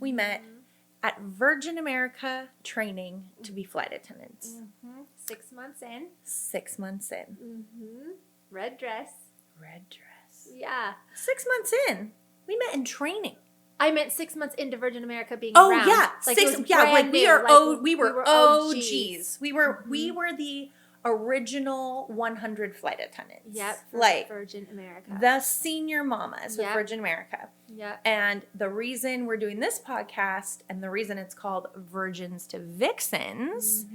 we met at Virgin America training to be flight attendants. 6 months in. 6 months in. Red dress. Red dress. Yeah. 6 months in. We met in training. I meant 6 months into Virgin America being Oh around. yeah, Like we were OGs. We were the original 100 flight attendants. Yep. Like Virgin America. the senior mamas with Virgin America. Yep. And the reason we're doing this podcast and the reason it's called Virgins to Vixens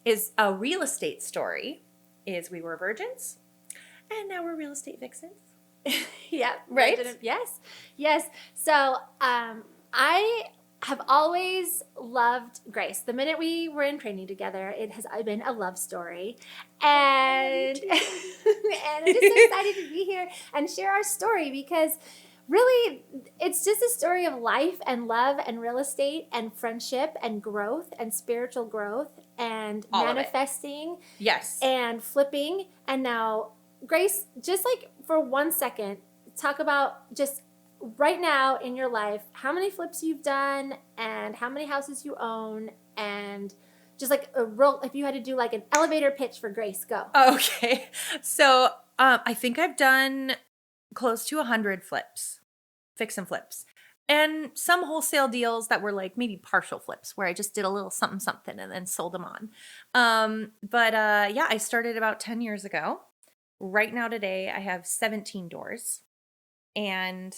is a real estate story. Is we were virgins, and now we're real estate vixens. Yeah. Right? Yes. So I have always loved Grace. The minute we were in training together, it has been a love story. And, and I'm just so excited to be here and share our story because really it's just a story of life and love and real estate and friendship and growth and spiritual growth and all manifesting. Yes. And flipping. And now, Grace, just like for 1 second, talk about just right now in your life, how many flips you've done and how many houses you own, and just like if you had to do like an elevator pitch for Grace, go. Okay. So I think I've done close to 100 flips, fix and flips, and some wholesale deals that were like maybe partial flips where I just did a little something and then sold them on. But I started about 10 years ago. Right now today I have 17 doors and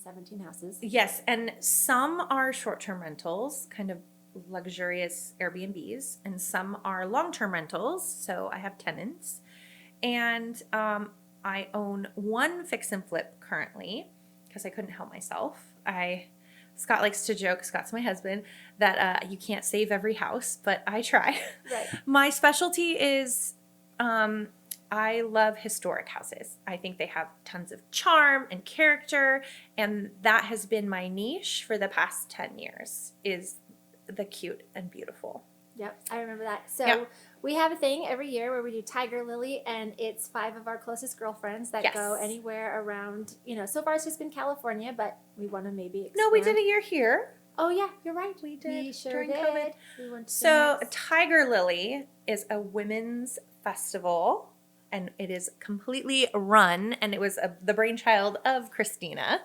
17 houses. Yes, and some are short-term rentals, kind of luxurious Airbnbs, and some are long-term rentals, so I have tenants. And I own one fix and flip currently because I couldn't help myself. Scott likes to joke, Scott's my husband, that you can't save every house, but I try. Right. My specialty is I love historic houses. I think they have tons of charm and character, and that has been my niche for the past 10 years, is the cute and beautiful. Yep, I remember that. So we have a thing every year where we do Tiger Lily, and it's 5 of our closest girlfriends that go anywhere around, so far it's just been California, but we want to maybe expand. No, we did a year here. Oh, yeah, you're right. We did We sure during did. COVID. We went to So Phoenix. Tiger Lily is a women's festival, and it is completely run, and it was the brainchild of Christina.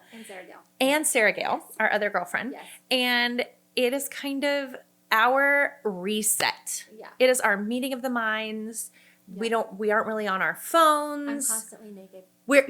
And Sarah Gale, our other girlfriend. Yes. And it is kind of our reset. Yeah. It is our meeting of the minds. Yeah. We aren't really on our phones. I'm constantly naked.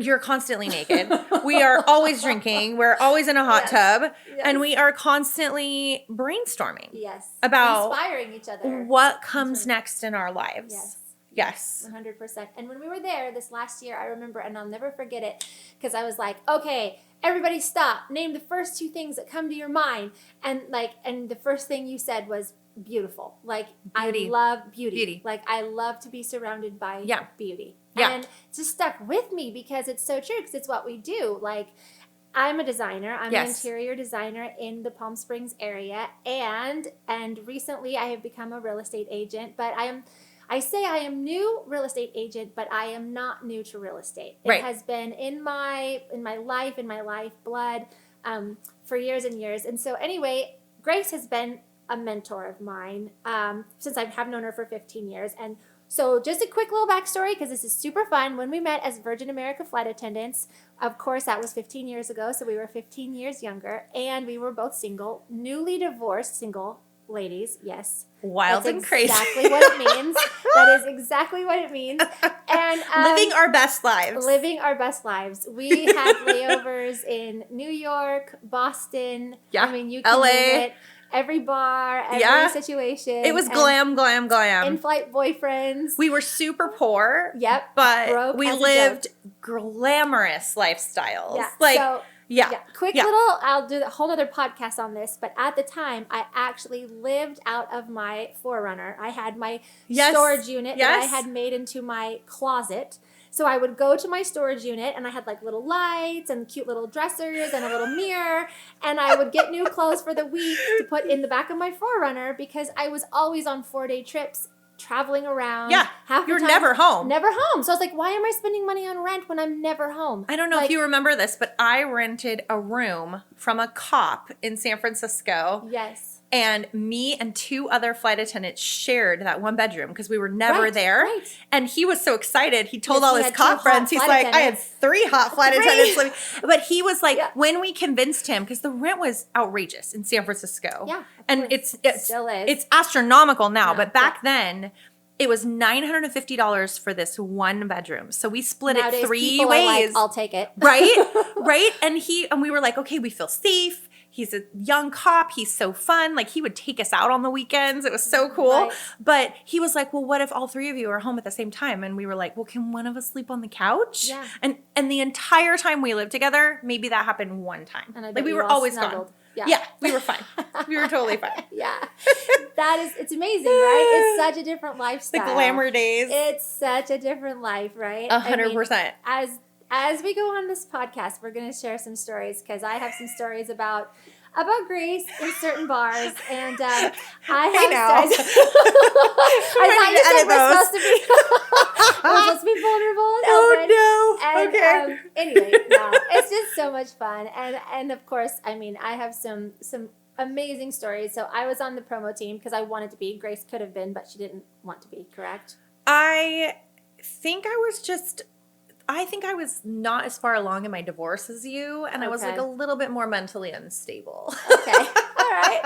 You're constantly naked. We are always drinking. We're always in a hot tub. Yes. And we are constantly brainstorming. Yes. About inspiring each other. What comes next in our lives. Yes. 100%. And when we were there this last year, I remember, and I'll never forget it, because I was like, okay, everybody stop. Name the first 2 things that come to your mind. And the first thing you said was beautiful. Like, Beauty. I love beauty. Like, I love to be surrounded by beauty. Yeah. And it just stuck with me because it's so true, because it's what we do. Like, I'm a designer. I'm an interior designer in the Palm Springs area. And recently I have become a real estate agent, but I say I am new real estate agent, but I am not new to real estate. It has been in my lifeblood for years and years. And so anyway, Grace has been a mentor of mine since I have known her for 15 years. And so just a quick little backstory, because this is super fun. When we met as Virgin America flight attendants, of course, that was 15 years ago. So we were 15 years younger, and we were both single, newly divorced single ladies. Yes. Wild and crazy. That's exactly what it means. That is exactly what it means. And living our best lives. Living our best lives. We had layovers in New York, Boston. Yeah. I mean, you can LA. name it. Every bar, every situation. It was glam. In-flight boyfriends. We were super poor. Yep. But Broke we as a lived glamorous lifestyles. Yeah. Quick little, I'll do a whole other podcast on this, but at the time, I actually lived out of my Forerunner. I had my storage unit that I had made into my closet. So I would go to my storage unit, and I had like little lights and cute little dressers and a little mirror, and I would get new clothes for the week to put in the back of my Forerunner because I was always on 4-day trips traveling around. Yeah. You're never home. Never home. So I was like, why am I spending money on rent when I'm never home? I don't know if you remember this, but I rented a room from a cop in San Francisco. Yes. And me and 2 other flight attendants shared that 1 bedroom because we were never there. Right. And he was so excited. He told all his cop friends, he's like, I had 3 hot flight attendants living. But he was like, when we convinced him, because the rent was outrageous in San Francisco. Yeah. And it's still is. It's astronomical now. But back then, it was $950 for this 1 bedroom. So we split Nowadays, it 3 people ways. are like, I'll take it. Right? Right? And we were like, okay, we feel safe. He's a young cop. He's so fun. Like, he would take us out on the weekends. It was so cool. Right. But he was like, well, what if all 3 of you are home at the same time? And we were like, well, can one of us sleep on the couch? Yeah. And the entire time we lived together, maybe that happened 1 time. And I like, bet we you were all always snuggled. gone. Yeah. We were fine. We were totally fine. Yeah. It's amazing, right? It's such a different lifestyle. The glamour days. It's such a different life, right? 100%. As we go on this podcast, we're going to share some stories because I have some stories about Grace in certain bars, and I have stories. I thought you said we're supposed to be vulnerable and open. Oh no! And, anyway, no, it's just so much fun, and of course, I mean, I have some amazing stories. So I was on the promo team because I wanted to be. Grace could have been, but she didn't want to be. Correct? I think I was not as far along in my divorce as you, and I was like a little bit more mentally unstable. Okay. All right.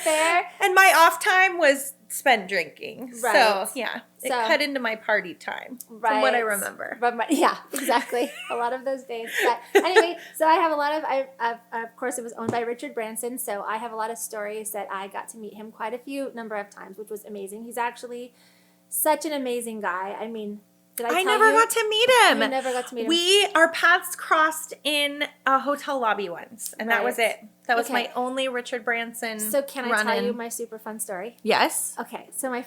Fair. And my off time was spent drinking. Right. So, yeah. It cut into my party time, from what I remember. Yeah, exactly. A lot of those days. But anyway, so I have a lot of, of course, it was owned by Richard Branson, so I have a lot of stories that I got to meet him quite a number of times, which was amazing. He's actually such an amazing guy. I mean, I never got to meet him. You never got to meet him. Our paths crossed in a hotel lobby once, and that was it. That was my only Richard Branson. So can I tell you my super fun story? Yes. Okay, so my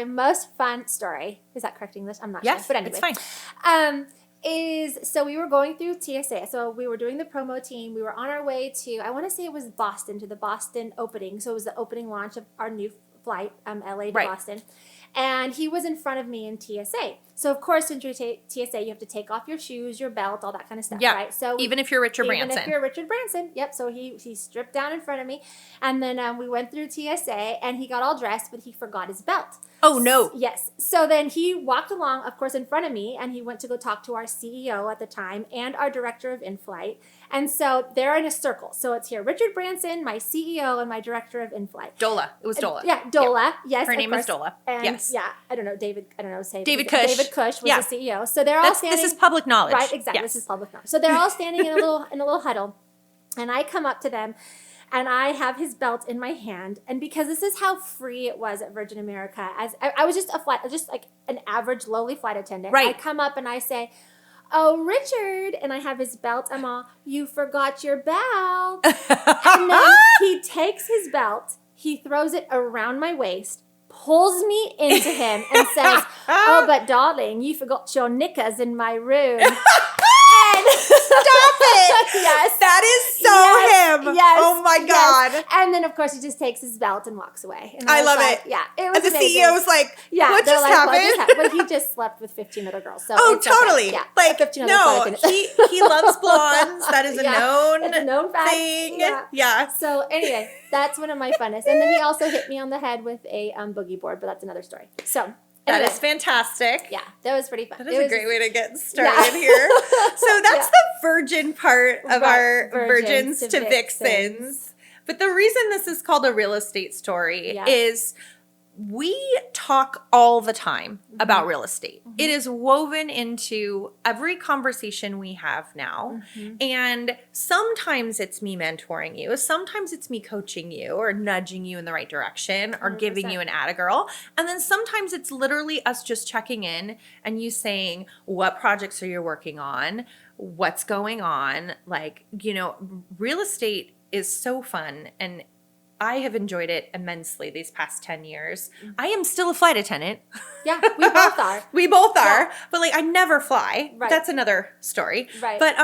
most fun story, is that correct English? I'm not sure. But anyway. It's fine. So we were going through TSA. So we were doing the promo team. We were on our way to, I want to say it was Boston, to the Boston opening. So it was the opening launch of our new flight, LA to Boston. And he was in front of me in TSA. So, of course, when you're TSA, you have to take off your shoes, your belt, all that kind of stuff, right? So even if you're Richard Branson. Even if you're Richard Branson. Yep. So he stripped down in front of me. And then we went through TSA, and he got all dressed, but he forgot his belt. Oh, no. Yes. So then he walked along, of course, in front of me, and he went to go talk to our CEO at the time and our director of in-flight. And so they're in a circle. So it's here, Richard Branson, my CEO, and my director of in-flight. Dola. It was Dola. Yeah, Dola. Yes. Her name is Dola. And yes. Yeah, I don't know, David Kush. David Kush was the CEO. So they're all standing. This is public knowledge. Right, exactly. Yes. This is public knowledge. So they're all standing in a little huddle. And I come up to them, and I have his belt in my hand. And because this is how free it was at Virgin America, as I was just like an average lowly flight attendant. Right. I come up and I say, "Oh, Richard," and I have his belt. I'm all, "You forgot your belt." And then he takes his belt, he throws it around my waist, pulls me into him, and says, "Oh, but darling, you forgot your knickers in my room." Stop it! Yes. That is so him. Yes. Oh my God. Yes. And then, of course, he just takes his belt and walks away. And I love it. Yeah. It was and the amazing. CEO's like, what just happened? But he just slept with 15 other girls. So totally. Okay. Yeah. Like, 15 no, he loves blondes. That is a it's a known fact. thing. Yeah. So anyway, that's one of my funnest. And then he also hit me on the head with a boogie board, but that's another story. So anyway. That is fantastic. Yeah, that was pretty fun. That is a great way to get started here. So that's the virgin part of our virgins to vixens. But the reason this is called a real estate story is we talk all the time about real estate. It is woven into every conversation we have now. And sometimes it's me mentoring you. Sometimes it's me coaching you or nudging you in the right direction or 100%. Giving you an atta girl. And then sometimes it's literally us just checking in and you saying, what projects are you working on? What's going on? Like, real estate is so fun, and I have enjoyed it immensely these past 10 years. I am still a flight attendant. Yeah, we both are. We both are. But I never fly. Right. That's another story. Right. But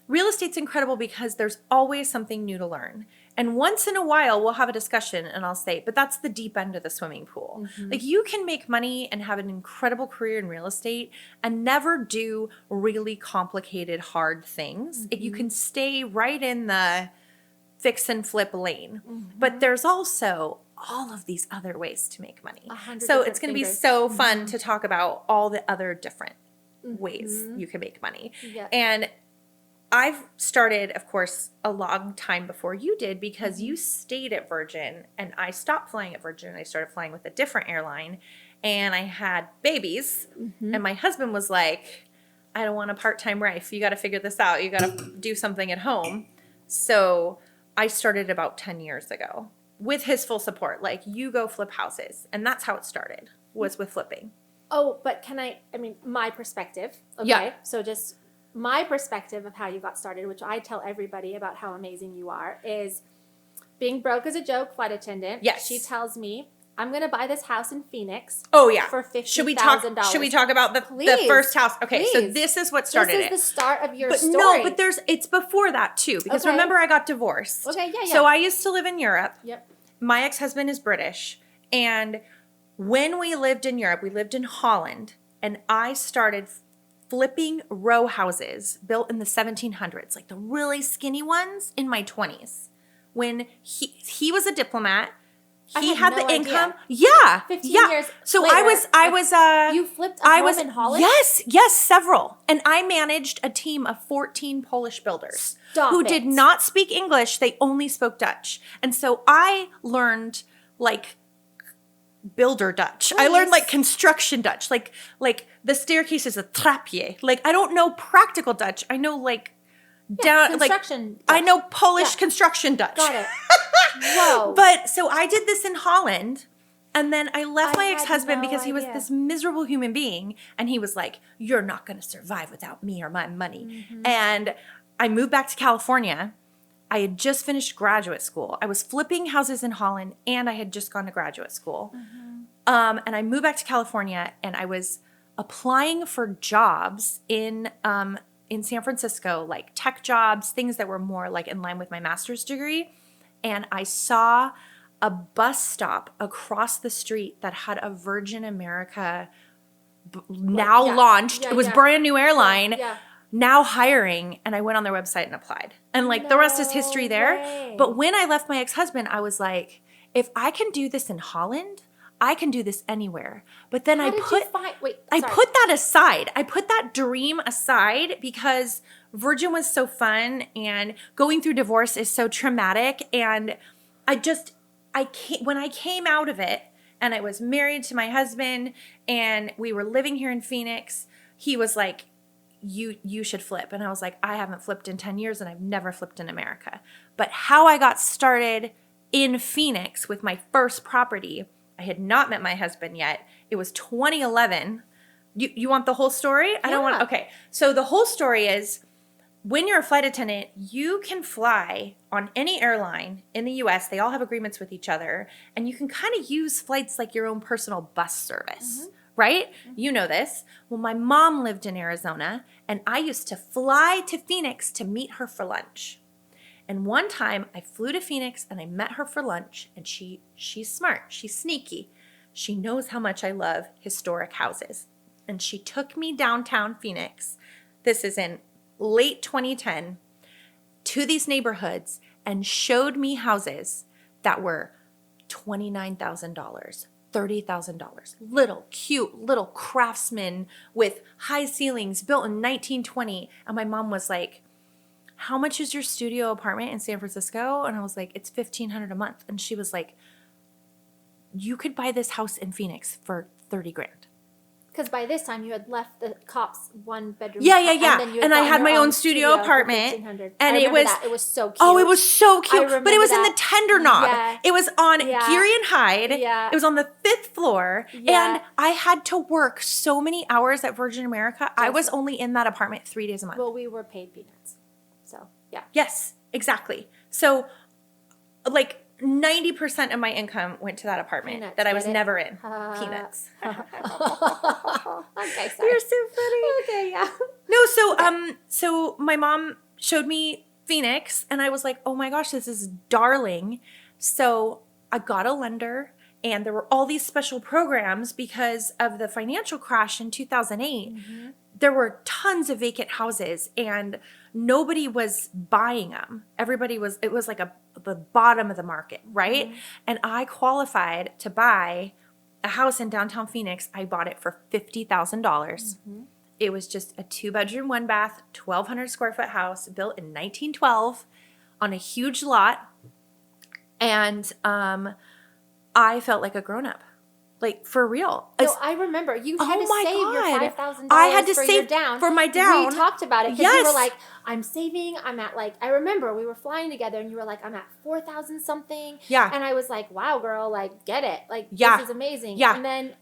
real estate's incredible because there's always something new to learn. And once in a while, we'll have a discussion and I'll say, but that's the deep end of the swimming pool. Mm-hmm. Like you can make money and have an incredible career in real estate and never do really complicated, hard things. Mm-hmm. You can stay right in the fix and flip lane. Mm-hmm. But there's also all of these other ways to make money. 100 So different it's going to be fingers. so fun to talk about all the other different ways Mm-hmm. you can make money. Yep. And I've started, of course, a long time before you did because you stayed at Virgin and I stopped flying at Virgin and I started flying with a different airline and I had babies and my husband was like, I don't want a part-time wife. You got to figure this out. You got to do something at home. So I started about 10 years ago with his full support. Like, you go flip houses. And that's how it started, was with flipping. Oh, but my perspective. Okay. Yeah. So just my perspective of how you got started, which I tell everybody about how amazing you are, is being broke as a joke flight attendant. Yes. She tells me, I'm going to buy this house in Phoenix. Oh, yeah. For $50,000. Should we talk about the first house? Okay, so this is what started it. This is the start of your But story. no, but it's before that too. Because Okay. remember, I got divorced. Okay, yeah. So I used to live in Europe. Yep. My ex-husband is British. And when we lived in Europe, we lived in Holland. And I started flipping row houses built in the 1700s, like the really skinny ones, in my 20s. When he was a diplomat. He had no the income. idea. Yeah. 15 yeah. years So later, I was you flipped a home in Holland? Yes, several. And I managed a team of 14 Polish builders who did not speak English. They only spoke Dutch. And so I learned like builder Dutch. I learned like construction Dutch. Like the staircase is a trapje. Like I don't know practical Dutch. I know like construction Dutch. I know Polish construction Dutch. Got it. Whoa. But so I did this in Holland. And then I left my had ex-husband no because he was idea. this miserable human being. And he was like, you're not going to survive without me or my money. Mm-hmm. And I moved back to California. I had just finished graduate school. I was flipping houses in Holland and I had just gone to graduate school. Mm-hmm. And I moved back to California and I was applying for jobs in San Francisco, like tech jobs, things that were more like in line with my master's degree. And I saw a bus stop across the street that had a Virgin America launched. It was brand new airline. Yeah. Now hiring, and I went on their website and applied. And like the rest is history there. way. But when I left my ex-husband, I was like, if I can do this in Holland, I can do this anywhere. But then I put that aside. I put that dream aside because Virgin was so fun and going through divorce is so traumatic. And when I came out of it and I was married to my husband and we were living here in Phoenix, he was like, you should flip. And I was like, I haven't flipped in 10 years and I've never flipped in America. But how I got started in Phoenix with my first property, I had not met my husband yet. It was 2011. You want the whole story? I don't want. Okay. So the whole story is when you're a flight attendant, you can fly on any airline in the US. They all have agreements with each other. And you can kind of use flights like your own personal bus service. Mm-hmm. Right? Mm-hmm. You know this. Well, my mom lived in Arizona, and I used to fly to Phoenix to meet her for lunch. And one time, I flew to Phoenix, and I met her for lunch, and she's smart. She's sneaky. She knows how much I love historic houses. And she took me downtown Phoenix. This is in late 2010, to these neighborhoods, and showed me houses that were $29,000. $30,000. Little, cute, little craftsman with high ceilings built in 1920. And my mom was like, how much is your studio apartment in San Francisco? And I was like, it's $1,500 a month. And she was like, you could buy this house in Phoenix for $30,000. Because by this time you had left the cops one bedroom. Yeah. And I had my own studio apartment. And it was so cute. Oh, it was so cute. But it was in the tender knob. Yeah. It was on Geary and Hyde. Yeah. It was on the 5th floor. Yeah. And I had to work so many hours at Virgin America. I was only in that apartment 3 days a month. Well, we were paid peanuts. So, yeah. Yes, exactly. So, like, 90% of my income went to that apartment Peanuts, that I was get it? never in. Peanuts. Okay, sorry. You're so funny. Okay, yeah. No, so my mom showed me Phoenix, and I was like, oh my gosh, this is darling. So I got a lender, and there were all these special programs because of the financial crash in 2008. Mm-hmm. There were tons of vacant houses, and nobody was buying them. It was like the bottom of the market, right? Mm-hmm. And I qualified to buy a house in downtown Phoenix. I bought it for $50,000. Mm-hmm. It was just a 2-bedroom, 1-bath, 1,200 square foot house built in 1912 on a huge lot. And I felt like a grown-up. Like, for real. No, I remember. You had to save your $5,000 I had to for save your down. For my down. We talked about it because you were like, I'm saving. I'm at like, I remember we were flying together and you were like, I'm at 4,000 something. Yeah. And I was like, wow, girl, like, get it. Like, yeah. This is amazing. Yeah. And then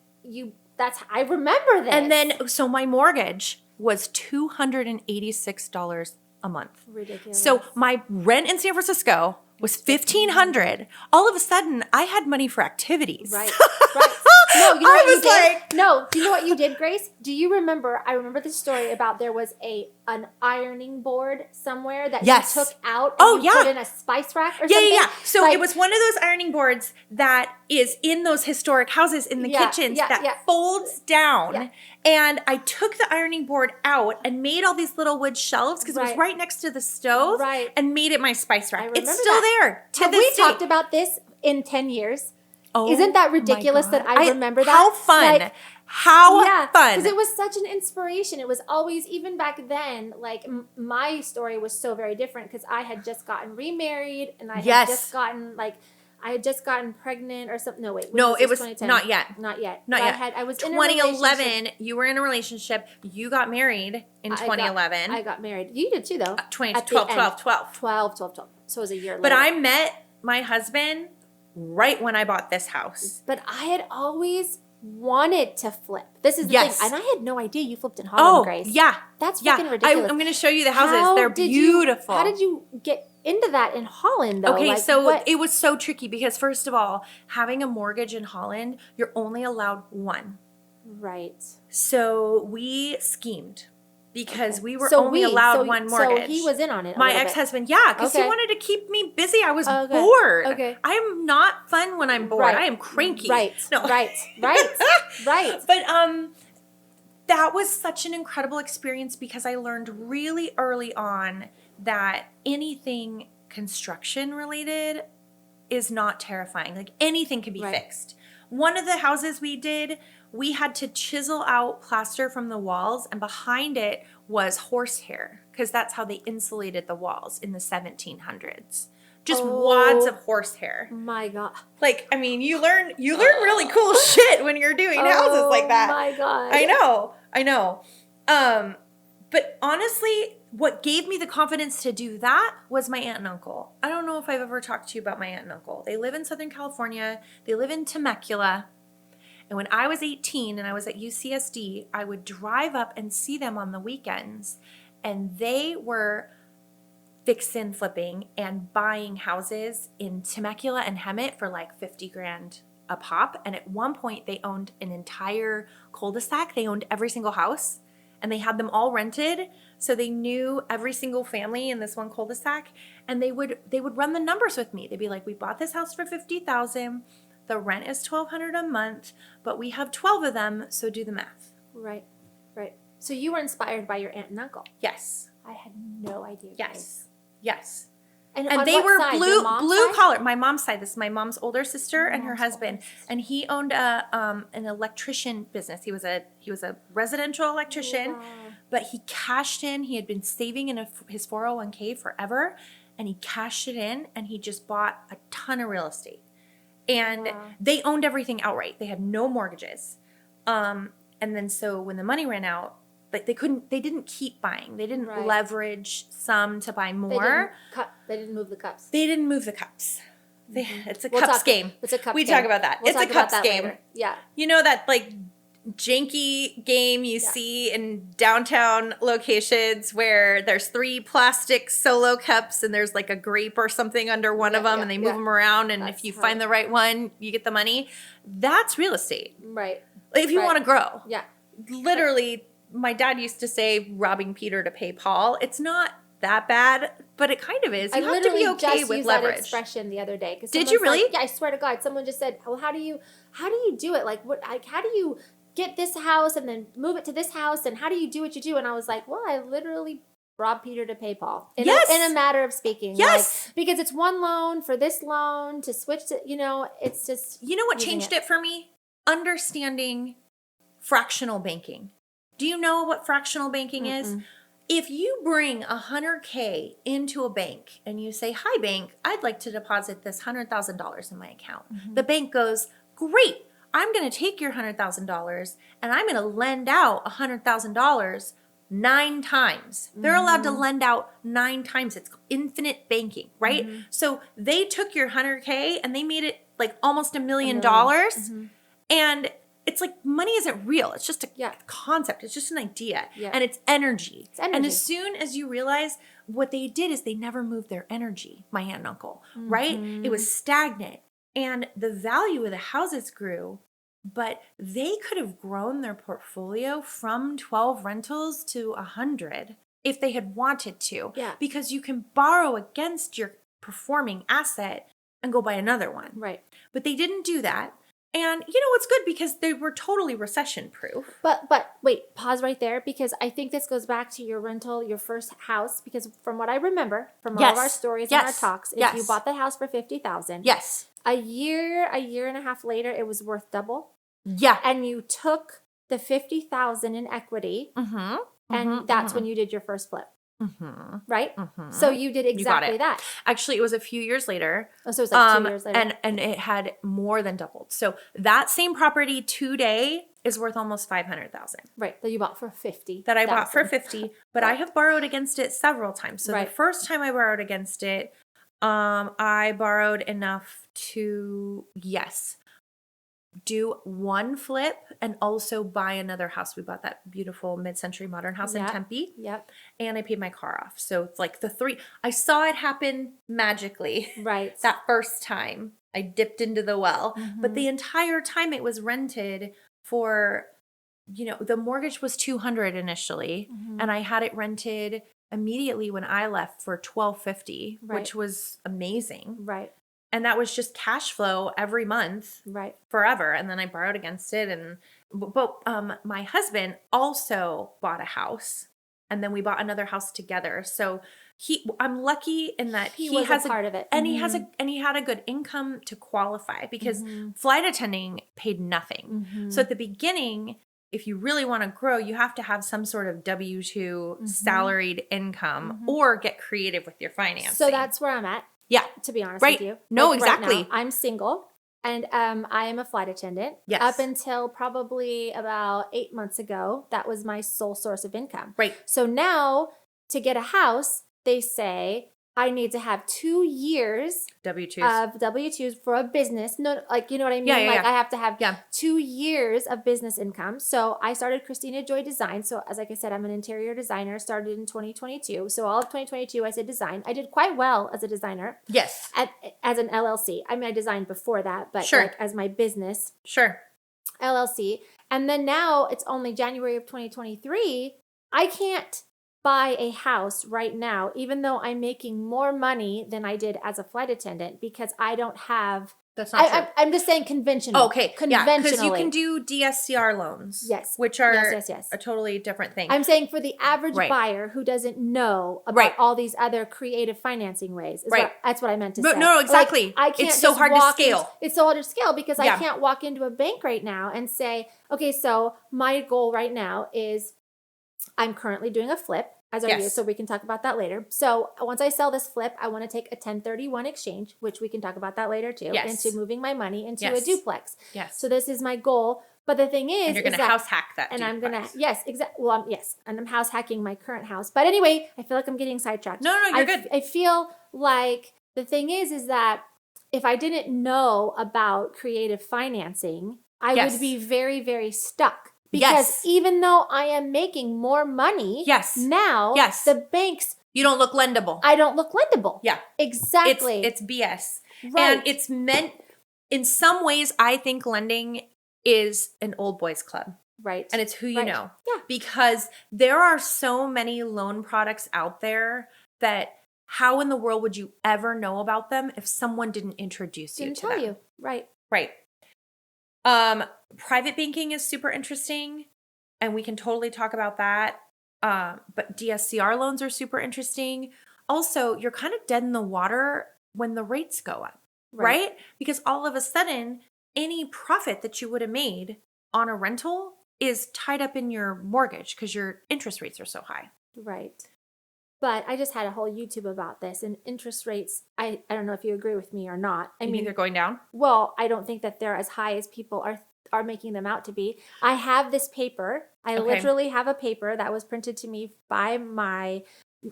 I remember this. And then, so my mortgage was $286 a month. Ridiculous. So my rent in San Francisco was $1,500. All of a sudden, I had money for activities. Right. No, you know what you did? No, do you know what you did, Grace? Do you remember? I remember the story about there was an ironing board somewhere that you took out and you put in a spice rack or something. Yeah. So it was one of those ironing boards that is in those historic houses in the kitchens that folds down. Yeah. And I took the ironing board out and made all these little wood shelves because it was right next to the stove and made it my spice rack. It's still there to this day. We talked about this in 10 years. Oh, isn't that ridiculous that I remember that? How fun. Like, how fun. Because it was such an inspiration. It was always, even back then, like my story was so very different because I had just gotten remarried and I had just gotten pregnant or something. No, wait. No, it was not yet. I was 2011. You were in a relationship. You got married in 2011. I got married. You did too, though. 12. So it was a year later. But I met my husband right when I bought this house. But I had always wanted to flip. This is the thing. And I had no idea you flipped in Holland, Grace. Yeah. That's freaking ridiculous. I'm going to show you the houses. They're beautiful. How did you get into that in Holland, though? Okay, it was so tricky because, first of all, having a mortgage in Holland, you're only allowed one. Right. So we schemed. Because we were only allowed one mortgage. So he was in on it. My ex-husband, because he wanted to keep me busy. I was bored. Okay. I am not fun when I'm bored. I am cranky. Right. No. Right. But that was such an incredible experience because I learned really early on that anything construction related is not terrifying. Like anything can be fixed. One of the houses we did, we had to chisel out plaster from the walls, and behind it was horsehair because that's how they insulated the walls in the 1700s. Just wads of horsehair. My God. Like, I mean, you learn really cool shit when you're doing houses like that. Oh my God. I know. But honestly, what gave me the confidence to do that was my aunt and uncle. I don't know if I've ever talked to you about my aunt and uncle. They live in Southern California. They live in Temecula. And when I was 18 and I was at UCSD, I would drive up and see them on the weekends. And they were fixin' flipping and buying houses in Temecula and Hemet for like $50,000 a pop. And at one point, they owned an entire cul-de-sac. They owned every single house. And they had them all rented, so they knew every single family in this one cul-de-sac. And they would run the numbers with me. They'd be like, "We bought this house for $50,000. The rent is $1,200 a month, but we have 12 of them, so do the math." Right. So you were inspired by your aunt and uncle. Yes. I had no idea. Yes. And they were side? blue collar. My mom's side. This is my mom's older sister and her husband. And he owned an electrician business. He was a residential electrician, but he cashed in. He had been saving in his 401k forever, and he cashed it in, and he just bought a ton of real estate. And they owned everything outright. They had no mortgages. And then so when the money ran out, but they didn't keep buying. They didn't leverage some to buy more. They didn't move the cups. It's a cups game. It's a cups game. We talk about that. It's a cups game. Later. Yeah. You know that like janky game you see in downtown locations where there's 3 plastic solo cups and there's like a grape or something under one of them and they move them around, and if you find the right one, you get the money. That's real estate. Right. If you want to grow. Yeah. Literally, my dad used to say robbing Peter to pay Paul. It's not that bad but it kind of is. I You have to literally be okay just with used leverage. that expression the other day. Did you really? Yeah, I swear to God. Someone just said, well, how do you do it? Like, how do you get this house and then move it to this house? And how do you do what you do? And I was like, well, I literally robbed Peter to pay Paul in a matter of speaking. Yes. Like, because it's one loan for this loan to switch to, it's just. You know what changed it for me? Understanding fractional banking. Do you know what fractional banking is? If you bring $100K into a bank and you say, hi, bank, I'd like to deposit this $100,000 in my account. The bank goes, great, I'm going to take your $100,000 and I'm going to lend out $100,000 9 times. They're allowed to lend out 9 times. It's infinite banking, right? So they took your $100K and they made it like almost $1 million. And it's like money isn't real. It's just a concept. It's just an idea. And it's energy. And as soon as you realize what they did is they never moved their energy, my aunt and uncle, right? It was stagnant. And the value of the houses grew, but they could have grown their portfolio from 12 rentals to 100 if they had wanted to. Because you can borrow against your performing asset and go buy another one. Right. But they didn't do that. And it's good because they were totally recession proof. But wait, pause right there, because I think this goes back to your first house, because from what I remember from all of our stories and our talks, if you bought the house for $50,000, a year and a half later it was worth double. And you took the $50,000 in equity, and that's when you did your first flip. Right? So you did exactly that. Actually, it was a few years later. Oh, so it was like 2 years later. And it had more than doubled. So that same property today is worth almost $500,000. Right. That you bought for $50,000. That I bought for $50,000, but I have borrowed against it several times. So the first time I borrowed against it, I borrowed enough to, do one flip and also buy another house. We bought that beautiful mid-century modern house in Tempe. And I paid my car off. So it's like I saw it happen magically. Right. That first time I dipped into the well. But the entire time it was rented for, the mortgage was $200 initially. And I had it rented immediately when I left for $1,250, which was amazing. Right. And that was just cash flow every month, forever. And then I borrowed against it. But my husband also bought a house, and then we bought another house together. So I'm lucky in that he was has a part of it, and he had a good income to qualify, because flight attending paid nothing. So at the beginning, if you really want to grow, you have to have some sort of W-2 salaried income or get creative with your financing. So that's where I'm at. Yeah. To be honest with you. No, exactly. Right now, I'm single, and I am a flight attendant. Up until probably about 8 months ago, that was my sole source of income. Right. So now, to get a house, they say I need to have 2 years of W-2s for a business. No, like, you know what I mean? I have to have 2 years of business income. So I started Christina Joy Design. So as like I said, I'm an interior designer, started in 2022. So all of 2022, I said design. I did quite well as a designer. Yes. As an LLC. I mean, I designed before that, but like as my business. LLC. And then now it's only January of 2023. I can't buy a house right now, even though I'm making more money than I did as a flight attendant, because I don't have. That's not true. I'm just saying conventional. Okay. Conventionally. Because you can do DSCR loans. Yes. Which are a totally different thing. I'm saying for the average buyer who doesn't know about all these other creative financing ways. That's what I meant to say. No, exactly. Like, I can't it's so hard to scale. It's so hard to scale because I can't walk into a bank right now and say, okay, so my goal right now is I'm currently doing a flip, as are you, so we can talk about that later. So once I sell this flip, I want to take a 1031 exchange, which we can talk about that later too, into moving my money into a duplex. So this is my goal. But the thing is, and you're going to house hack that. And duplex. I'm going to, exactly. Well, and I'm house hacking my current house. But anyway, I feel like I'm getting sidetracked. No, you're good. I feel like the thing is that if I didn't know about creative financing, I would be very, very stuck. Because even though I am making more money now, the banks... You don't look lendable. I don't look lendable. Yeah. Exactly. It's BS. Right. And it's meant... In some ways, I think lending is an old boys club. Right. And it's who you know. Yeah. Because there are so many loan products out there that how in the world would you ever know about them if someone didn't introduce you to them? Didn't tell you. Right. Right. Private banking is super interesting, and we can totally talk about that. But DSCR loans are super interesting. Also, you're kind of dead in the water when the rates go up, right? Because all of a sudden, any profit that you would have made on a rental is tied up in your mortgage because your interest rates are so high. Right. But I just had a whole YouTube about this, and interest rates, I don't know if you agree with me or not. I mean, think they're going down? Well, I don't think that they're as high as people are making them out to be. I have this paper. I literally have a paper that was printed to me by my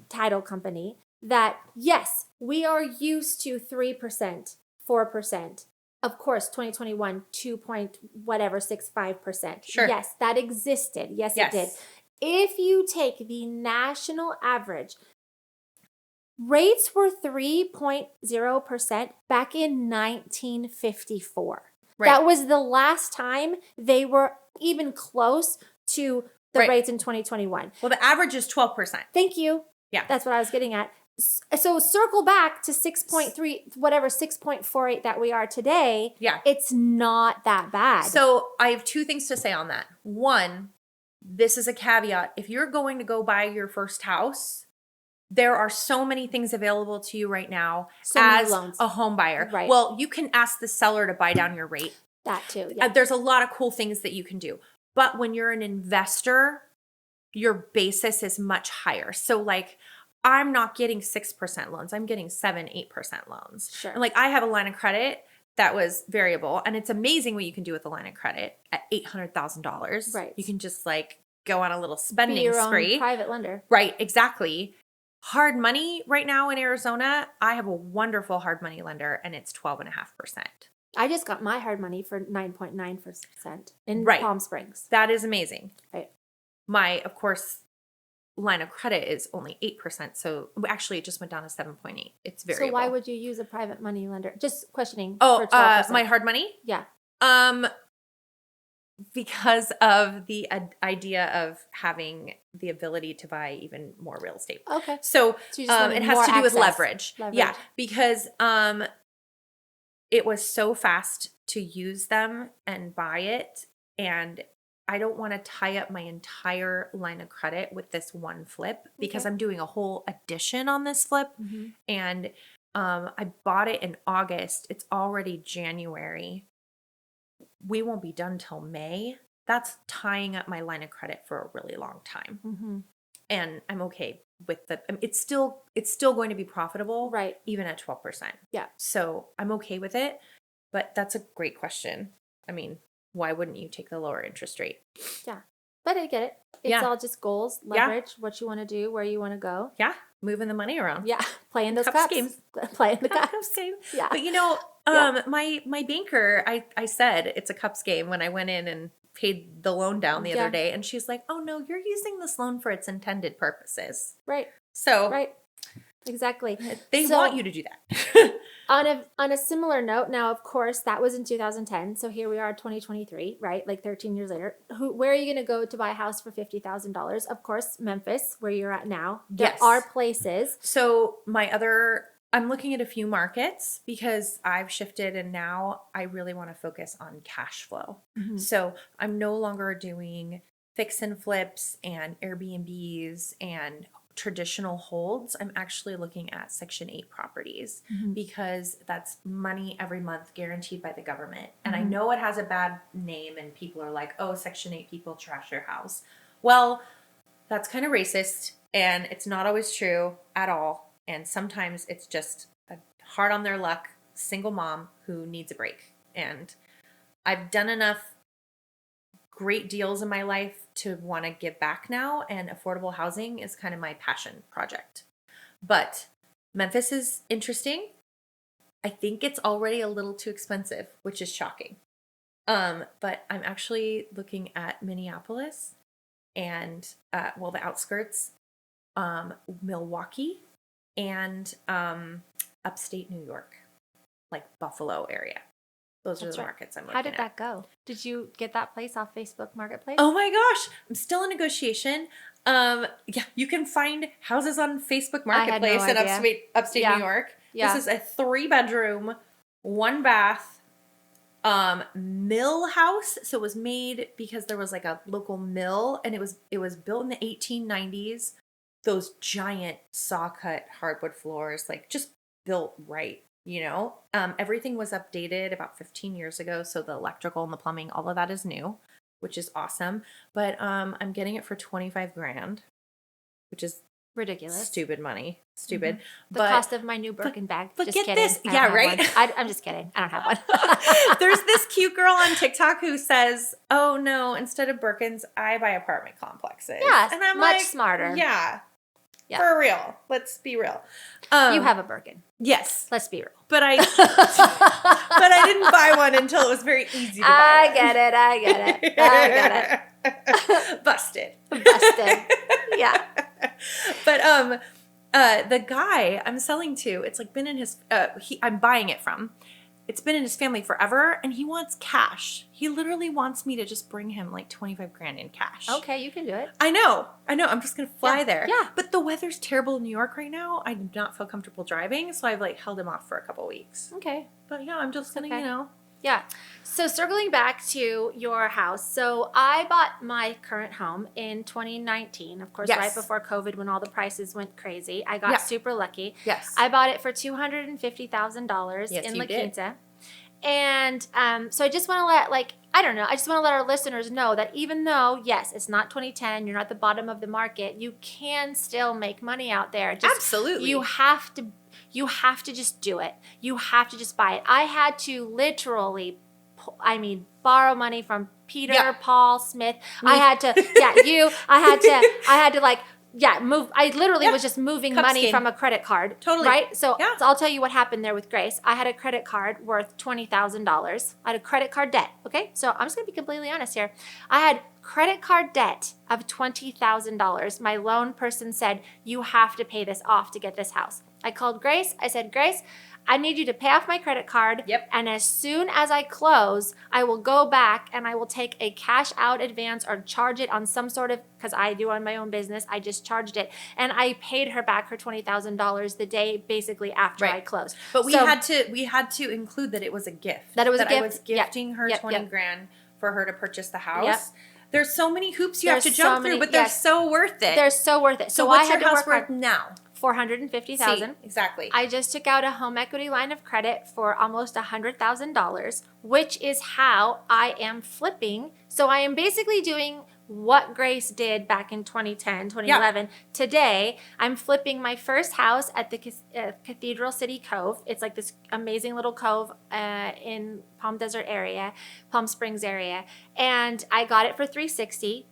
title company that, yes, we are used to 3%, 4%. Of course, 2021, 2.65%. Sure. Yes, that existed. Yes, it did. If you take the national average, rates were 3.0% back in 1954. Right. That was the last time they were even close to the rates in 2021. Well, the average is 12%. Thank you. Yeah. That's what I was getting at. So circle back to 6.3, whatever, 6.48 that we are today. Yeah. It's not that bad. So I have two things to say on that. One, this is a caveat. If you're going to go buy your first house, there are so many things available to you right now as a home buyer. Right. Well, you can ask the seller to buy down your rate. That too. Yeah. There's a lot of cool things that you can do. But when you're an investor, your basis is much higher. So like, I'm not getting 6% loans. I'm getting 7-8% loans. Sure. And like, I have a line of credit that was variable, and it's amazing what you can do with a line of credit at $800,000. Right. You can just like go on a little spending Be your spree. Own private lender. Right. Exactly. Hard money right now in Arizona, I have a wonderful hard money lender, and it's 12.5%. I just got my hard money for 9.9% in Palm Springs. That is amazing. Right. My, of course, line of credit is only 8%. So actually it just went down to 7.8. It's variable. So why would you use a private money lender? Just questioning. Oh, for 12%. My hard money? Yeah. Because of the idea of having the ability to buy even more real estate. Okay. So it has to do with leverage. Yeah. Because it was so fast to use them and buy it. And I don't want to tie up my entire line of credit with this one flip because I'm doing a whole addition on this flip. Mm-hmm. And I bought it in August. It's already January. We won't be done till May. That's tying up my line of credit for a really long time. Mm-hmm. And I'm okay with it's still going to be profitable. Right. Even at 12%. Yeah. So I'm okay with it. But that's a great question. I mean, why wouldn't you take the lower interest rate? Yeah. But I get it. It's all just goals, leverage, what you want to do, where you want to go. Yeah. Moving the money around. Yeah. Playing those cups games. Playing the cups games. Yeah. But my banker, I said it's a cups game when I went in and paid the loan down the other day. And she's like, oh no, you're using this loan for its intended purposes. Right. So. Right. Exactly. They want you to do that. On a similar note, now of course that was in 2010. So here we are, 2023, right? Like 13 years later. Where are you going to go to buy a house for $50,000? Of course, Memphis, where you're at now. There are places. So I'm looking at a few markets because I've shifted and now I really want to focus on cash flow. Mm-hmm. So I'm no longer doing fix and flips and Airbnbs and traditional holds. I'm actually looking at Section 8 properties because that's money every month guaranteed by the government. And I know it has a bad name and people are like, oh, Section 8 people trash your house. Well, that's kind of racist and it's not always true at all. And sometimes it's just a hard on their luck single mom who needs a break. And I've done enough great deals in my life to want to give back now, and affordable housing is kind of my passion project. But Memphis is interesting. I think it's already a little too expensive, which is shocking. But I'm actually looking at Minneapolis and the outskirts, Milwaukee, and upstate New York, like Buffalo area. Those are the markets I'm looking at. How did that go? Did you get that place off Facebook Marketplace? Oh my gosh. I'm still in negotiation. Yeah, you can find houses on Facebook I had no Marketplace in idea. upstate Yeah. New York. Yeah. This is a 3-bedroom, 1-bath, mill house. So it was made because there was like a local mill, and it was built in the 1890s. Those giant saw cut hardwood floors, like just built right, you know. Everything was updated about 15 years ago, so the electrical and the plumbing, all of that is new, which is awesome. But I'm getting it for 25 grand, which is Ridiculous. stupid money. Stupid. The cost of my new Birkin bag. But just get kidding. this. I don't Yeah, have right? one. I'm just kidding. I don't have one. There's this cute girl on TikTok who says, "Oh no, instead of Birkins, I buy apartment complexes." Yeah, and I'm much like, smarter. Yeah, Yeah. for real. Let's be real. You have a Birkin. Yes, Let's be real. but I didn't buy one until it was was very easy to buy one. I get it. Busted. Yeah. But the guy I'm selling to, it's like been in his I'm buying it from. It's been in his family forever, and he wants cash. He literally wants me to just bring him like 25 grand in cash. Okay, you can do it. I know. I'm just gonna fly there. Yeah. But the weather's terrible in New York right now. I do not feel comfortable driving, so I've like held him off for a couple weeks. Okay. But yeah, I'm just gonna, Okay. Yeah. So circling back to your house. So I bought my current home in 2019, of course, Yes. right before COVID when all the prices went crazy. I got Yeah. super lucky. Yes. I bought it for $250,000 Yes, in you La did. Quinta. And so I just want to I just want to let our listeners know that even though, yes, it's not 2010, you're not at the bottom of the market, you can still make money out there. Absolutely. You have to just do it. You have to just buy it. I had to literally, borrow money from Peter, Yeah. Paul, Smith. Me. I had to, move. I literally was just moving Cup money skin. from a credit card. Totally. Right? So, Yeah. so I'll tell you what happened there with Grace. I had a credit card worth $20,000. I had a credit card debt. Okay? So I'm just going to be completely honest here. I had credit card debt of $20,000. My loan person said, you have to pay this off to get this house. I called Grace. I said, Grace, I need you to pay off my credit card. Yep. And as soon as I close, I will go back and I will take a cash out advance or charge it on some sort of, because I do on my own business, I just charged it. And I paid her back her $20,000 the day basically after Right. I closed. But we So- had to include that it was a gift. That it was a I gift. was Yep. gifting her Yep. 20 Yep. grand for her to purchase the house. Yep. There's so many hoops you have There's to jump so many- through, but they're yes. so worth it. They're so worth it. so I what's had your to house work worth hard. now? $450,000. See, exactly. I just took out a home equity line of credit for almost $100,000, which is how I am flipping. So I am basically doing what Grace did back in 2010, 2011. Today, I'm flipping my first house at the Cathedral City Cove. It's like this amazing little cove in Palm Springs area. And I got it for $360,000.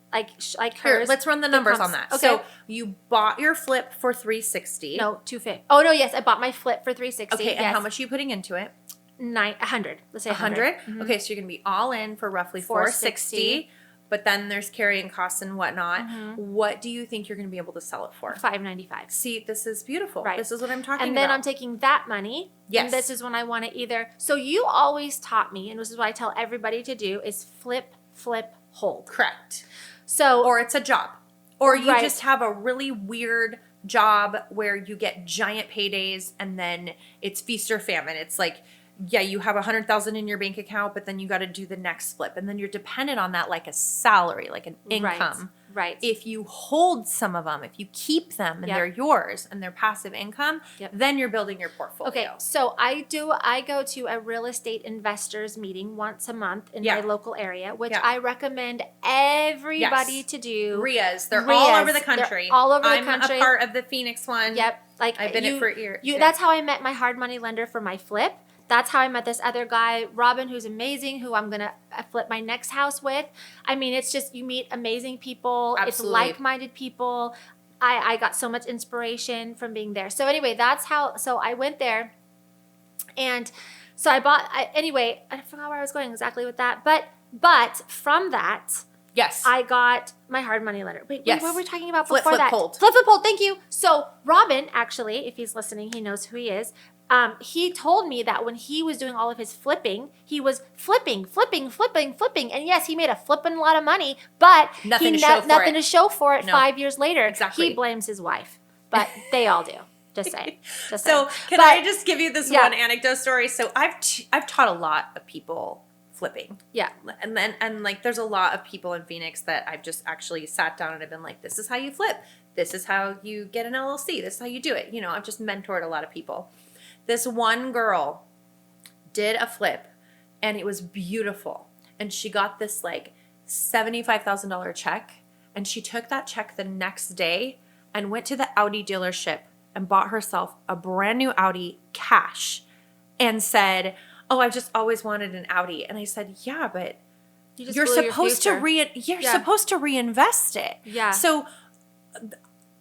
Like Here, hers. let's run the numbers on that. Okay. So you bought your flip for $360,000. No, $250,000. Oh no, yes, I bought my flip for $360,000. Okay, and yes. how much are you putting into it? $100. Let's say 100. Mhm. Okay, so you're gonna be all in for roughly $460,000. But then there's carrying costs and whatnot. Mhm. What do you think you're going to be able to sell it for? $595. See, this is beautiful. Right. This is what I'm talking about. And then I'm taking that money. Yes. And this is when I want to either. So you always taught me, and this is what I tell everybody to do, is flip, hold. Correct. So Or it's a job. Or you Right. just have a really weird job where you get giant paydays and then it's feast or famine. It's like, yeah, you have 100,000 in your bank account, but then you got to do the next flip. And then you're dependent on that like a salary, like an income. Right. If you hold some of them, if you keep them and Yep. they're yours and they're passive income, Yep. then you're building your portfolio. Okay, so I go to a real estate investors meeting once a month in Yeah. my local area, which Yeah. I recommend everybody Yes. to do. RIAs, they're all over the They're country. all over the I'm country. a part of the Phoenix one. Yep. Like I've been it for years. Yeah. That's how I met my hard money lender for my flip. That's how I met this other guy, Robin, who's amazing, who I'm going to flip my next house with. I mean, it's just, you meet amazing people. Absolutely. It's like-minded people. I got so much inspiration from being there. So anyway, so I went there. And so I forgot where I was going exactly with that. But from that, Yes. I got my hard money lender. Wait, Yes. what were we talking about Flip, before flip, that? hold. Flip, hold. Thank you. So Robin, actually, if he's listening, he knows who he is. he told me that when he was doing all of his flipping, he was flipping. And yes, he made a flipping lot of money, but Nothing to show for it No. 5 years later. Exactly. He blames his wife, but they all do. Just saying. So can I just give you this one anecdote story? So I've taught a lot of people flipping. Yeah. And like there's a lot of people in Phoenix that I've just actually sat down and I've been like, this is how you flip. This is how you get an LLC. This is how you do it. You know, I've just mentored a lot of people. This one girl did a flip and it was beautiful. And she got this like $75,000 check, and she took that check the next day and went to the Audi dealership and bought herself a brand new Audi cash and said, oh, I've just always wanted an Audi. And I said, yeah, but you're supposed to reinvest it. Yeah. So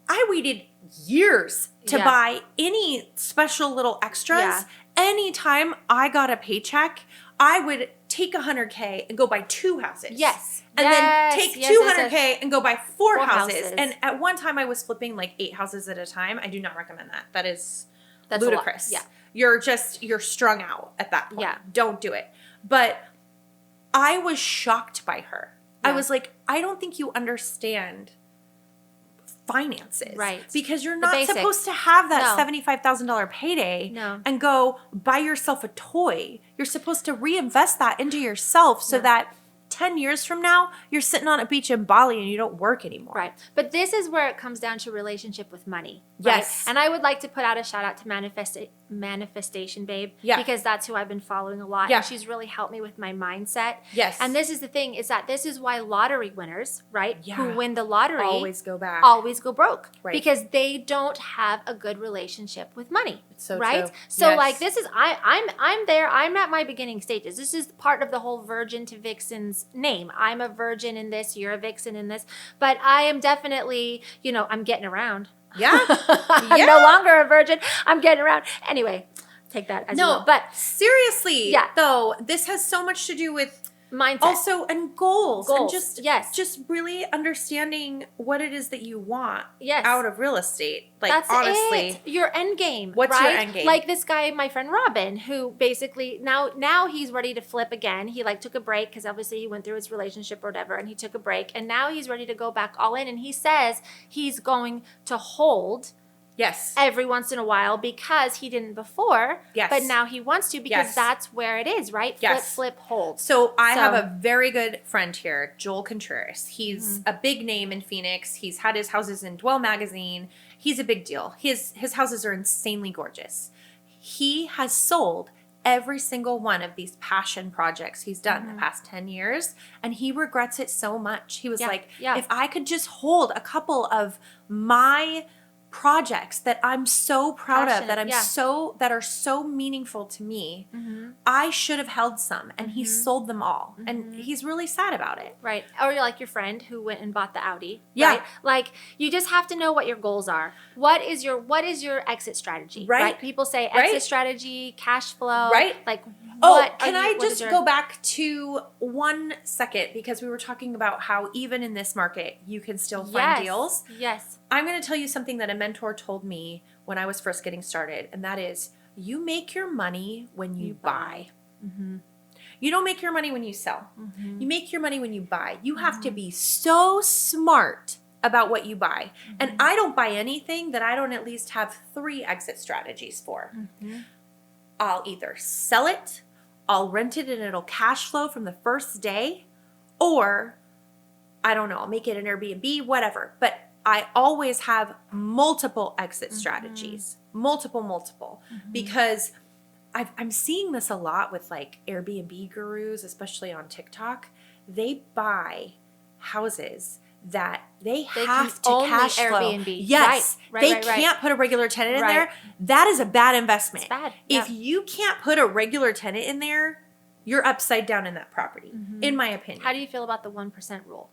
I waited years to buy any special little extras. Yeah. Anytime I got a paycheck, I would take $100K and go buy 2 houses. Yes. And then take $200K and go buy 4 houses. And at one time I was flipping like 8 houses at a time. I do not recommend that. That's ludicrous. Yeah. You're strung out at that point. Yeah. Don't do it. But I was shocked by her. Yeah. I was like, I don't think you understand finances. Right. Because you're not supposed to have that $75,000 payday and go buy yourself a toy. You're supposed to reinvest that into yourself so that 10 years from now, you're sitting on a beach in Bali and you don't work anymore. Right. But this is where it comes down to relationship with money. Right? Yes. And I would like to put out a shout out to Manifestation Babe. Yeah. Because that's who I've been following a lot. Yeah. And she's really helped me with my mindset. Yes. And this is the thing, is that this is why lottery winners, right, who win the lottery always go back. Always go broke. Right. Because they don't have a good relationship with money. It's so right? true. So Yes. like this is I'm there. I'm at my beginning stages. This is part of the whole virgin to vixen's name. I'm a virgin in this, you're a vixen in this. But I am definitely, I'm getting around. Yeah. I'm no longer a virgin. I'm getting around. Anyway, take that as you will. But seriously, though, this has so much to do with mindset. Also, and goals. And just really understanding what it is that you want out of real estate. Like, that's honestly. it. Your end game. What's your end game? Like this guy, my friend Robin, who basically now he's ready to flip again. He took a break because obviously he went through his relationship or whatever, and he took a break. And now he's ready to go back all in. And he says he's going to hold every once in a while because he didn't before. Yes. But now he wants to because that's where it is, right? Yes. Flip, hold. So I have a very good friend here, Joel Contreras. He's a big name in Phoenix. He's had his houses in Dwell magazine. He's a big deal. His houses are insanely gorgeous. He has sold every single one of these passion projects he's done the past 10 years, and he regrets it so much. He was like, if I could just hold a couple of my projects that I'm so proud of, that that are so meaningful to me, I should have held some, and he sold them all, and he's really sad about it. Right. Or you're like your friend who went and bought the Audi. Yeah. Right? Like you just have to know what your goals are. What is your exit strategy? Right. People say exit strategy, cash flow. Right. Like can I just go back to 1 second, because we were talking about how even in this market you can still find deals. Yes. I'm going to tell you something that a mentor told me when I was first getting started, and that is, you make your money when you buy. You don't make your money when you sell. You make your money when you buy. You have to be so smart about what you buy. And I don't buy anything that I don't at least have 3 exit strategies for. I'll either sell it, I'll rent it and it'll cash flow from the first day, or I don't know, I'll make it an Airbnb, whatever. But I always have multiple exit strategies, multiple, because I'm seeing this a lot with like Airbnb gurus, especially on TikTok. They buy houses that they have to cash flow. Airbnb. Yes, right, they can't put a regular tenant in there. That is a bad investment. It's bad. If you can't put a regular tenant in there, you're upside down in that property, in my opinion. How do you feel about the 1% rule?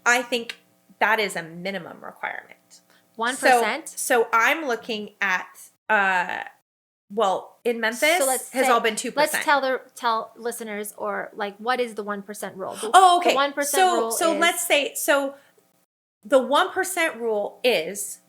I think that is a minimum requirement. 1%? So I'm looking at, in Memphis, has all been 2%. Let's tell listeners, or like, what is the 1% rule? Oh, okay. The 1% rule so is, let's say, the 1% rule is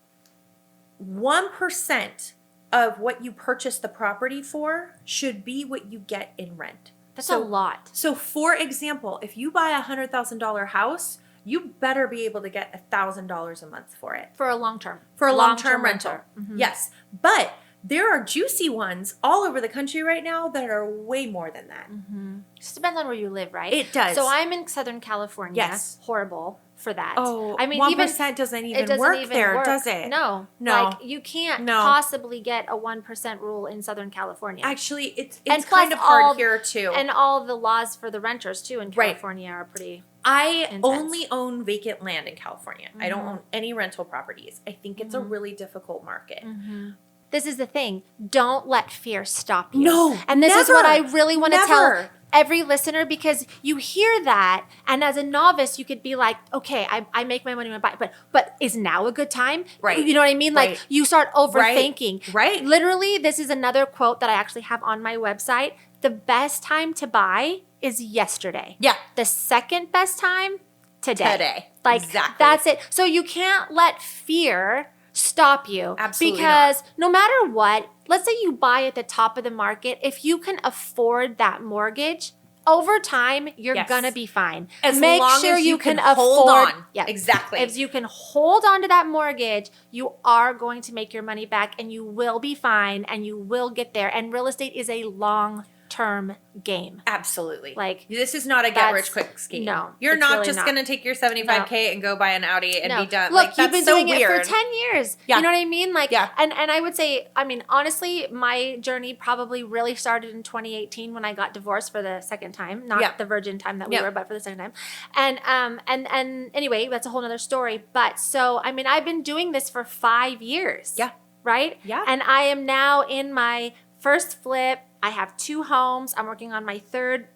1% of what you purchase the property for should be what you get in rent. That's a lot. So for example, if you buy $100,000 house, you better be able to get $1,000 a month for it. For a long-term. For a long-term rental. Mm-hmm. Yes. But there are juicy ones all over the country right now that are way more than that. Mm-hmm. Just depends on where you live, right? It does. So I'm in Southern California. Yes. Horrible for that. Oh, I mean, 1% doesn't even work there, does it? No. No. Like, you can't possibly get a 1% rule in Southern California. Actually, it's and kind of hard here, too. And all the laws for the renters, too, in California are pretty intense. Only own vacant land in California. I don't own any rental properties. I think it's a really difficult market. Mm-hmm. This is the thing. Don't let fear stop you. No, and this is what I really want to tell every listener, because you hear that, and as a novice, you could be like, okay, I make my money when I buy, but is now a good time? Right. You know what I mean? Like, you start overthinking. Right. Literally, this is another quote that I actually have on my website. The best time to buy is yesterday. Yeah. The second best time, today. Like, exactly. That's it. So you can't let fear stop you. Absolutely because no matter what, let's say you buy at the top of the market, if you can afford that mortgage, over time you're gonna be fine. Make sure you can hold on. Yeah, exactly. If you can hold on to that mortgage, you are going to make your money back, and you will be fine, and you will get there. And real estate is a long-term game. Absolutely. Like, this is not a get-rich-quick scheme. No, you're not really just going to take your $75K and go buy an Audi and be done. Look, like, you've that's been doing so it weird. for 10 years. Yeah. You know what I mean? Like, yeah. And I would say, I mean, honestly, my journey probably really started in 2018 when I got divorced for the second time. Not the virgin time that we were, but for the second time. And anyway, that's a whole nother story. But so, I mean, I've been doing this for 5 years. Yeah. Right? Yeah. And I am now in my first flip. I have 2 homes. I'm working on my 3rd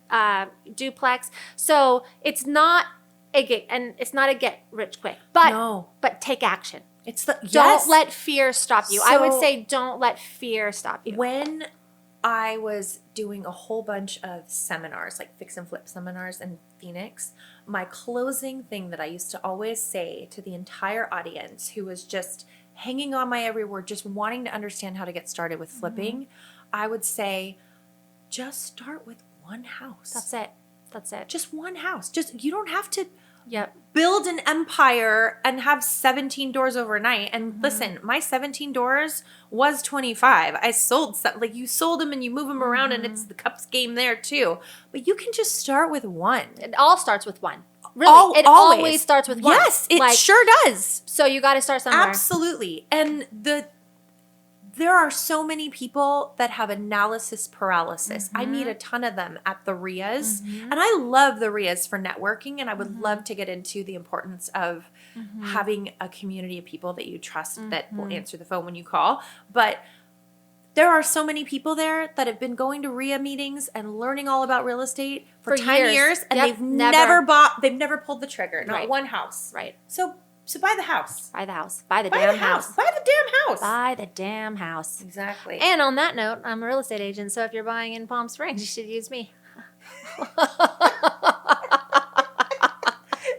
duplex. So it's not a get rich quick. But take action. Don't let fear stop you. I would say don't let fear stop you. When I was doing a whole bunch of seminars, like fix and flip seminars in Phoenix, my closing thing that I used to always say to the entire audience who was just hanging on my every word, just wanting to understand how to get started with flipping, I would say, just start with one house. That's it. Just one house. You don't have to build an empire and have 17 doors overnight. And listen, my 17 doors was 25. I sold some, like, you sold them and you move them around, and it's the cups game there too. But you can just start with one. It all starts with one. Really, it always starts with one. Yes, it sure does. So you got to start somewhere. Absolutely. And there are so many people that have analysis paralysis. I meet a ton of them at the RIAs. And I love the RIAs for networking. And I would love to get into the importance of having a community of people that you trust that will answer the phone when you call. But there are so many people there that have been going to RIA meetings and learning all about real estate for 10 years. And they've never pulled the trigger. Not one house. Right. So buy the house. Buy the house. Buy the damn house. Buy the damn house. Buy the damn house. Exactly. And on that note, I'm a real estate agent, so if you're buying in Palm Springs, you should use me.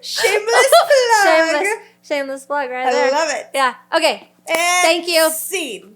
Shameless plug. Shameless plug right there. I love it. Yeah. Okay. And thank you. Scene.